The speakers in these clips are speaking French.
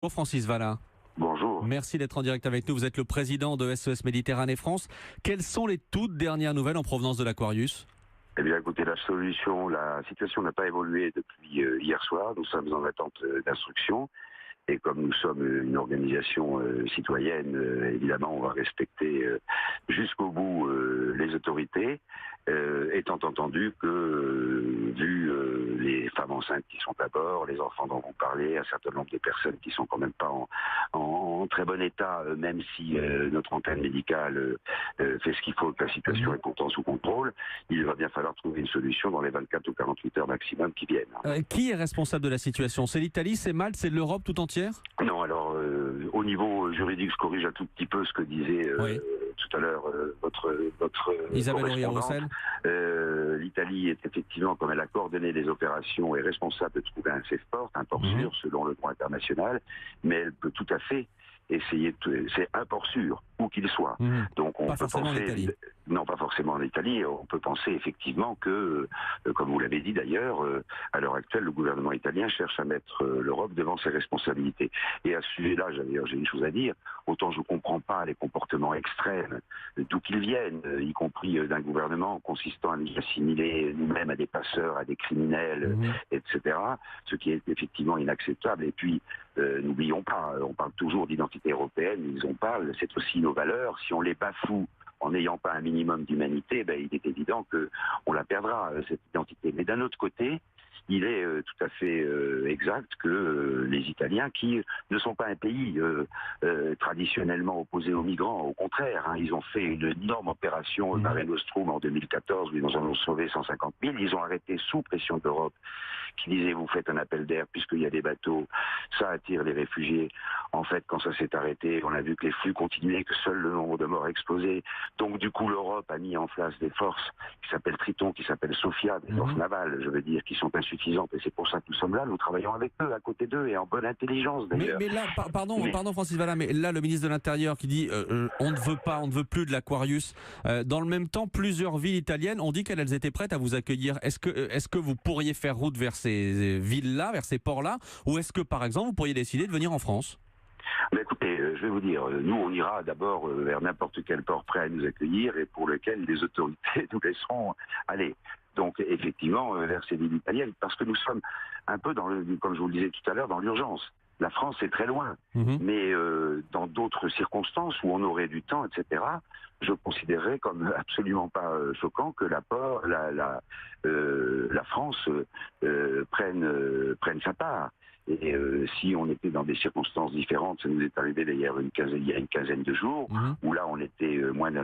Bonjour Francis Valin. Bonjour. Merci d'être en direct avec nous. Vous êtes le président de SOS Méditerranée France. Quelles sont les toutes dernières nouvelles en provenance de l'Aquarius ? Eh bien, écoutez, la situation n'a pas évolué depuis hier soir. Nous sommes en attente d'instructions. Et comme nous sommes une organisation citoyenne, évidemment, on va respecter jusqu'au bout les autorités, étant entendu que, vu les femmes enceintes qui sont à bord, les enfants dont vous parlez, un certain nombre de personnes qui sont quand même pas en très bon état, même si notre antenne médicale fait ce qu'il faut, que la situation est pourtant sous contrôle, il va bien falloir trouver une solution dans les 24 ou 48 heures maximum qui viennent. Qui est responsable de la situation ? C'est l'Italie, c'est Malte, c'est l'Europe tout entière ? Non, alors au niveau juridique, je corrige un tout petit peu ce que disait tout à l'heure votre Isabelle correspondante. Aurier-Roussel. L'Italie est effectivement, comme elle a coordonné les opérations, est responsable de trouver un safe port, un port sûr selon le droit international, mais elle peut tout à fait essayer c'est un port sûr, où qu'il soit. Donc on pas peut forcément penser, en Italie. Non, pas forcément en Italie. On peut penser effectivement que, comme vous l'avez dit d'ailleurs, à l'heure actuelle, le gouvernement italien cherche à mettre l'Europe devant ses responsabilités. Et à ce sujet-là, d'ailleurs, j'ai une chose à dire. Autant je ne comprends pas les comportements extrêmes, d'où qu'ils viennent, y compris d'un gouvernement consistant à nous assimiler nous-mêmes à des passeurs, à des criminels, etc. Ce qui est effectivement inacceptable. Et puis, n'oublions pas, on parle toujours d'identité européenne, ils en parlent, c'est aussi nos valeurs. Si on les bafoue en n'ayant pas un minimum d'humanité, il est évident qu'on la perdra, cette identité. Mais d'un autre côté, il est tout à fait exact que les Italiens, qui ne sont pas un pays traditionnellement opposé aux migrants, au contraire, ils ont fait une énorme opération Mare Nostrum en 2014, où ils en ont sauvé 150 000. Ils ont arrêté sous pression de l'Europe, qui disait vous faites un appel d'air puisqu'il y a des bateaux, ça attire les réfugiés. En fait, quand ça s'est arrêté, on a vu que les flux continuaient, que seul le nombre de morts explosait. Donc du coup, l'Europe a mis en place des forces qui s'appellent Triton, qui s'appellent Sophia, des forces navales, je veux dire, qui sont insuffisantes. Et c'est pour ça que nous sommes là, nous travaillons avec eux, à côté d'eux, et en bonne intelligence d'ailleurs. Mais là, pardon Francis Valin, mais là le ministre de l'Intérieur qui dit on ne veut plus de l'Aquarius. Dans le même temps, plusieurs villes italiennes ont dit qu'elles étaient prêtes à vous accueillir. Est-ce que vous pourriez faire route vers ces villes-là, vers ces ports-là, ou est-ce que par exemple vous pourriez décider de venir en France ? Mais écoutez, je vais vous dire, nous on ira d'abord vers n'importe quel port prêt à nous accueillir et pour lequel les autorités nous laisseront aller. Donc effectivement vers ces villes italiennes, parce que nous sommes un peu comme je vous le disais tout à l'heure, dans l'urgence. La France est très loin, mais dans d'autres circonstances où on aurait du temps, etc., je considérerais comme absolument pas choquant que la France prenne sa part. Et si on était dans des circonstances différentes, ça nous est arrivé il y a une quinzaine de jours, où là on était moins dans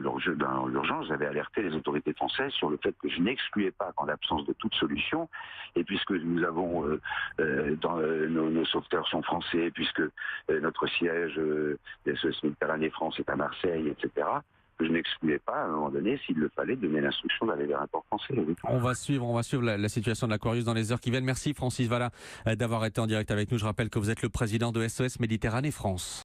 l'urgence, j'avais alerté les autorités françaises sur le fait que je n'excluais pas qu'en l'absence de toute solution, et puisque nous avons nos sauveteurs sont français, puisque notre siège SOS Méditerranée France est à Marseille, etc., je n'excluais pas, à un moment donné, s'il le fallait, donner l'instruction d'aller vers un port français. Oui. On va suivre la situation de l'Aquarius dans les heures qui viennent. Merci Francis Valin d'avoir été en direct avec nous. Je rappelle que vous êtes le président de SOS Méditerranée France.